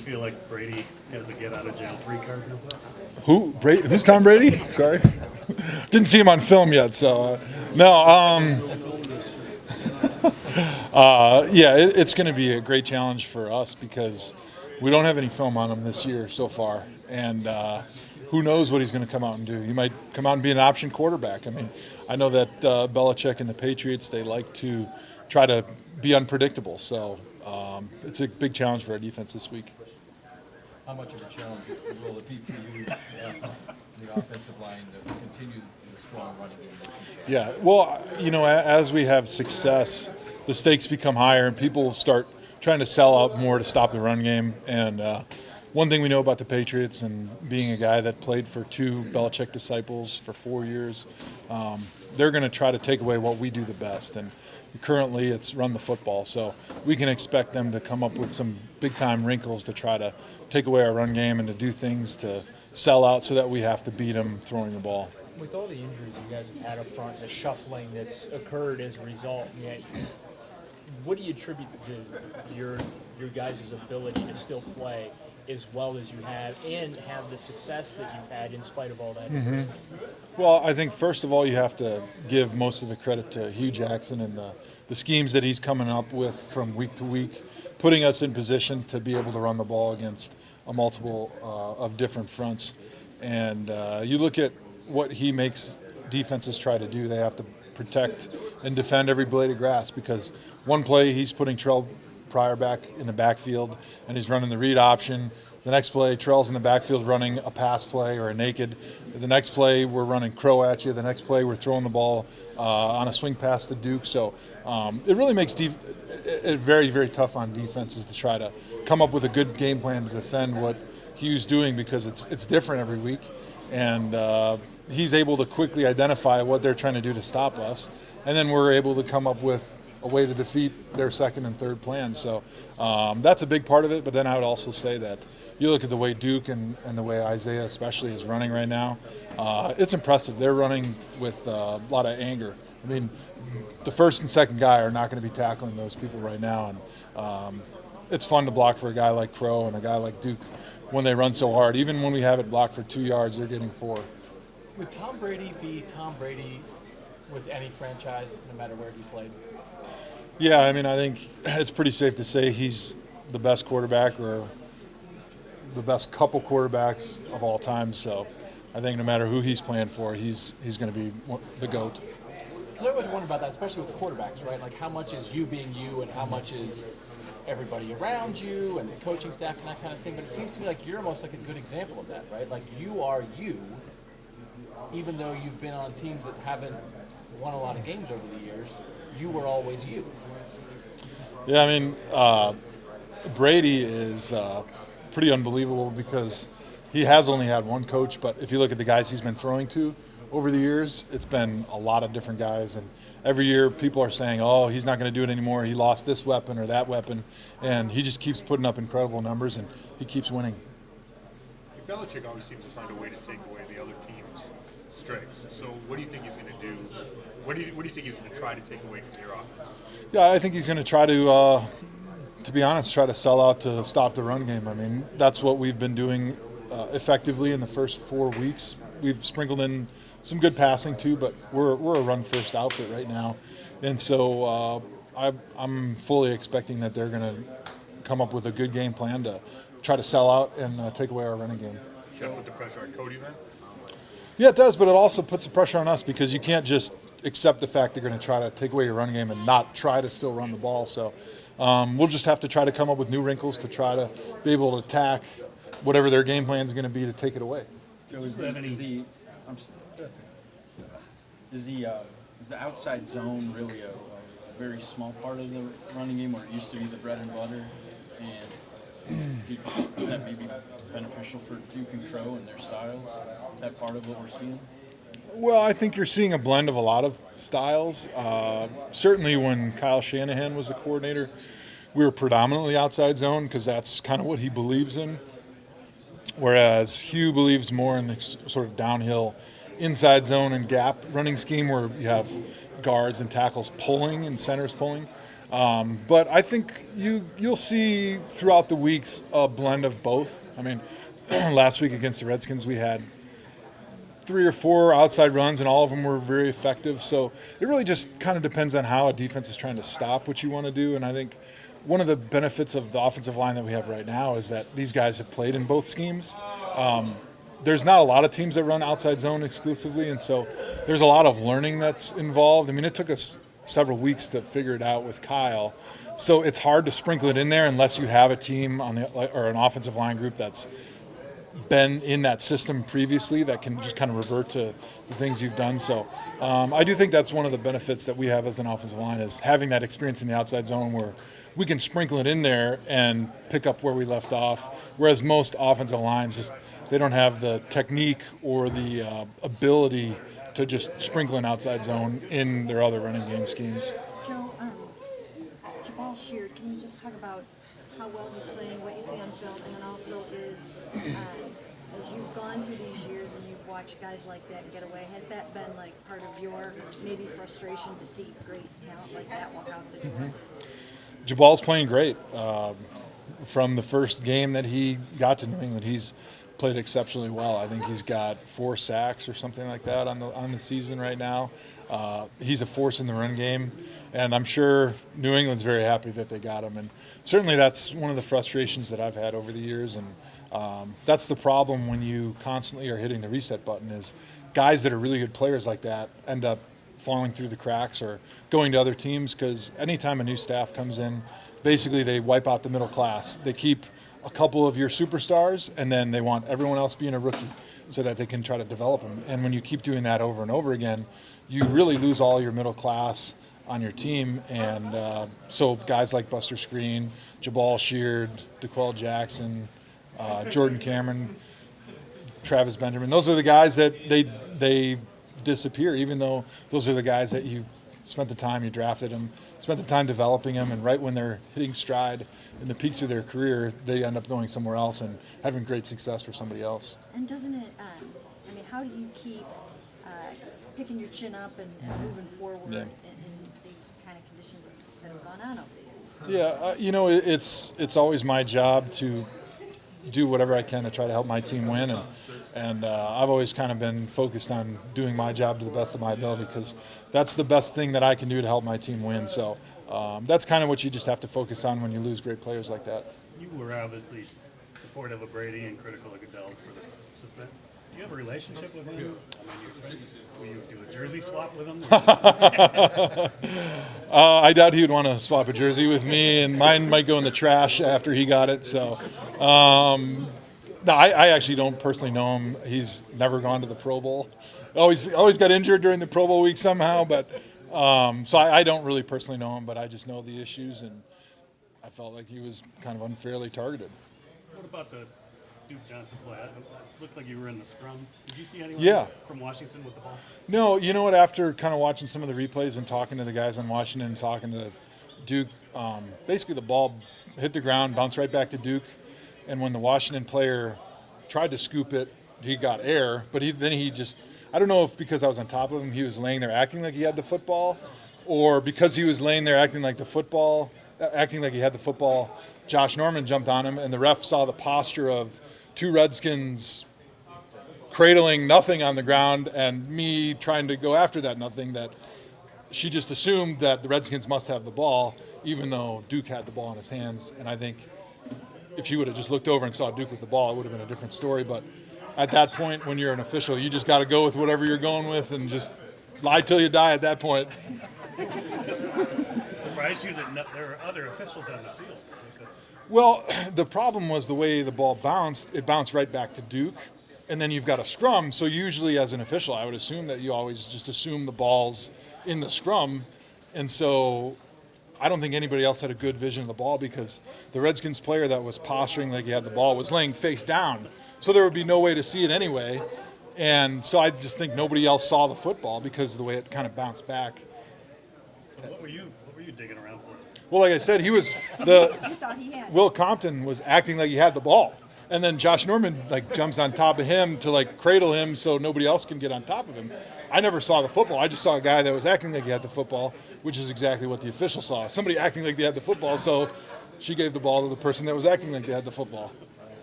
Feel like Brady has a get out of jail free card now? Who's Tom Brady? Sorry, didn't see him on film yet. So no. Yeah, it's going to be a great challenge for us because we don't have any film on him this year so far, and who knows what he's going to come out and do. He might come out and be an option quarterback. I mean, I know that Belichick and the Patriots, they like to try to be unpredictable. So it's a big challenge for our defense this week. How much of a challenge will it be for you, the offensive line, to continue the strong running game? Yeah, well, as we have success, the stakes become higher, and people start trying to sell out more to stop the run game. And one thing we know about the Patriots, and being a guy that played for two Belichick disciples for 4 years, they're going to try to take away what we do the best. And currently, it's run the football. So we can expect them to come up with some big-time wrinkles to try to take away our run game and to do things to sell out so that we have to beat them throwing the ball. With all the injuries you guys have had up front, the shuffling that's occurred as a result, what do you attribute to your guys' ability to still play as well as you have and have the success that you've had in spite of all that? Well, I think first of all you have to give most of the credit to Hugh Jackson and the schemes that he's coming up with from week to week, putting us in position to be able to run the ball against a multiple of different fronts. And you look at what he makes defenses try to do. They have to protect and defend every blade of grass because one play he's putting Trell Pryor back in the backfield and he's running the read option. The next play, Trell's in the backfield running a pass play or a naked. The next play, we're running crow at you. The next play, we're throwing the ball on a swing pass to Duke. So it really makes it very, very tough on defenses to try to come up with a good game plan to defend what Hugh's doing because it's different every week. And he's able to quickly identify what they're trying to do to stop us. And then we're able to come up with a way to defeat their second and third plans. So that's a big part of it. But then I would also say that you look at the way Duke and the way Isaiah especially is running right now, it's impressive. They're running with a lot of anger. I mean, the first and second guy are not going to be tackling those people right now. And it's fun to block for a guy like Crow and a guy like Duke when they run so hard. Even when we have it blocked for 2 yards, they're getting 4. Would Tom Brady be Tom Brady with any franchise, no matter where he played? Yeah, I mean, I think it's pretty safe to say he's the best quarterback or the best couple quarterbacks of all time. So I think no matter who he's playing for, he's going to be the GOAT. Because I always wonder about that, especially with the quarterbacks, right? Like how much is you being you and how much is everybody around you and the coaching staff and that kind of thing. But it seems to me like you're almost like a good example of that, right? Like you are you, even though you've been on teams that haven't won a lot of games over the years, you were always you. Yeah, I mean, Brady is pretty unbelievable because he has only had one coach, but if you look at the guys he's been throwing to over the years, it's been a lot of different guys. And every year people are saying, oh, he's not going to do it anymore. He lost this weapon or that weapon. And he just keeps putting up incredible numbers, and he keeps winning. Belichick always seems to find a way to take away the other team's strengths. So what do you think he's going to do? What do you think he's going to try to take away from your offense? Yeah, I think he's going to try to be honest, try to sell out to stop the run game. I mean, that's what we've been doing effectively in the first 4 weeks. We've sprinkled in some good passing too, but we're a run-first outfit right now. And so I'm fully expecting that they're going to come up with a good game plan to try to sell out and take away our running game. Should I put the pressure on Cody then? Yeah, it does, but it also puts the pressure on us because you can't just accept the fact they're going to try to take away your run game and not try to still run the ball. So we'll just have to try to come up with new wrinkles to try to be able to attack whatever their game plan is going to be to take it away. Joe, is the outside zone really a very small part of the running game, where it used to be the bread and butter? And is that maybe beneficial for Duke and Crow and their styles? Is that part of what we're seeing? Well, I think you're seeing a blend of a lot of styles. Certainly when Kyle Shanahan was the coordinator, we were predominantly outside zone because that's kind of what he believes in. Whereas Hugh believes more in this sort of downhill inside zone and gap running scheme where you have guards and tackles pulling and centers pulling. But I think you'll see throughout the weeks a blend of both. I mean, last week against the Redskins, we had 3 or 4 outside runs, and all of them were very effective. So it really just kind of depends on how a defense is trying to stop what you want to do. And I think one of the benefits of the offensive line that we have right now is that these guys have played in both schemes. There's not a lot of teams that run outside zone exclusively, and so there's a lot of learning that's involved. I mean, it took us several weeks to figure it out with Kyle, so it's hard to sprinkle it in there unless you have a team or an offensive line group that's been in that system previously that can just kind of revert to the things you've done. So I do think that's one of the benefits that we have as an offensive line is having that experience in the outside zone where we can sprinkle it in there and pick up where we left off, whereas most offensive lines just they don't have the technique or the ability to just sprinkle an outside zone in their other running game schemes. Joe, Jabal Sheard, can you just talk about how well he's playing, what you see on film, and then also as you've gone through these years and you've watched guys like that get away, has that been like part of your maybe frustration to see great talent like that walk out the door? Jabal's playing great. From the first game that he got to New England, he's played exceptionally well. I think he's got 4 sacks or something like that on the season right now. He's a force in the run game, and I'm sure New England's very happy that they got him. And certainly that's one of the frustrations that I've had over the years. And that's the problem when you constantly are hitting the reset button is guys that are really good players like that end up falling through the cracks or going to other teams because anytime a new staff comes in, basically they wipe out the middle class. They keep a couple of your superstars, and then they want everyone else being a rookie so that they can try to develop them. And when you keep doing that over and over again, you really lose all your middle class on your team. And so guys like Buster Skrine, Jabal Sheard, DeQuell Jackson, Jordan Cameron, Travis Benjamin, those are the guys that they disappear, even though those are the guys that you spent the time, you drafted them, spent the time developing them, and right when they're hitting stride in the peaks of their career, they end up going somewhere else and having great success for somebody else. And doesn't it, I mean, how do you keep picking your chin up and moving forward in these kind of conditions that have gone on over the years? Yeah, it's always my job to do whatever I can to try to help my team win, and I've always kind of been focused on doing my job to the best of my ability because that's the best thing that I can do to help my team win. So that's kind of what you just have to focus on when you lose great players like that. You were obviously supportive of Brady and critical of Goodell for the suspension. Do you have a relationship with him? I mean, will you do a jersey swap with him? I doubt he would want to swap a jersey with me, and mine might go in the trash after he got it. So, no, I actually don't personally know him. He's never gone to the Pro Bowl. Always got injured during the Pro Bowl week somehow. But so I don't really personally know him, but I just know the issues, and I felt like he was kind of unfairly targeted. What about the Duke Johnson play? It looked like you were in the scrum. Did you see anyone from Washington with the ball? No, you know what? After kind of watching some of the replays and talking to the guys on Washington and talking to Duke, basically the ball hit the ground, bounced right back to Duke, and when the Washington player tried to scoop it, he got air, but then he just, I don't know if because I was on top of him, he was laying there acting like he had the football, or because he was laying there acting like he had the football, Josh Norman jumped on him, and the ref saw the posture of 2 Redskins cradling nothing on the ground and me trying to go after that nothing, that she just assumed that the Redskins must have the ball, even though Duke had the ball in his hands. And I think if she would have just looked over and saw Duke with the ball, it would have been a different story. But at that point, when you're an official, you just got to go with whatever you're going with and just lie till you die at that point. Surprised you that there are other officials on the field. Well, the problem was the way the ball bounced. It bounced right back to Duke, and then you've got a scrum. So usually as an official, I would assume that you always just assume the ball's in the scrum. And so I don't think anybody else had a good vision of the ball because the Redskins player that was posturing like he had the ball was laying face down. So there would be no way to see it anyway. And so I just think nobody else saw the football because of the way it kind of bounced back. So what were you digging around for? Well, like I said, He thought he had. Will Compton was acting like he had the ball. And then Josh Norman like jumps on top of him to like cradle him so nobody else can get on top of him. I never saw the football. I just saw a guy that was acting like he had the football, which is exactly what the official saw. Somebody acting like they had the football, so she gave the ball to the person that was acting like they had the football.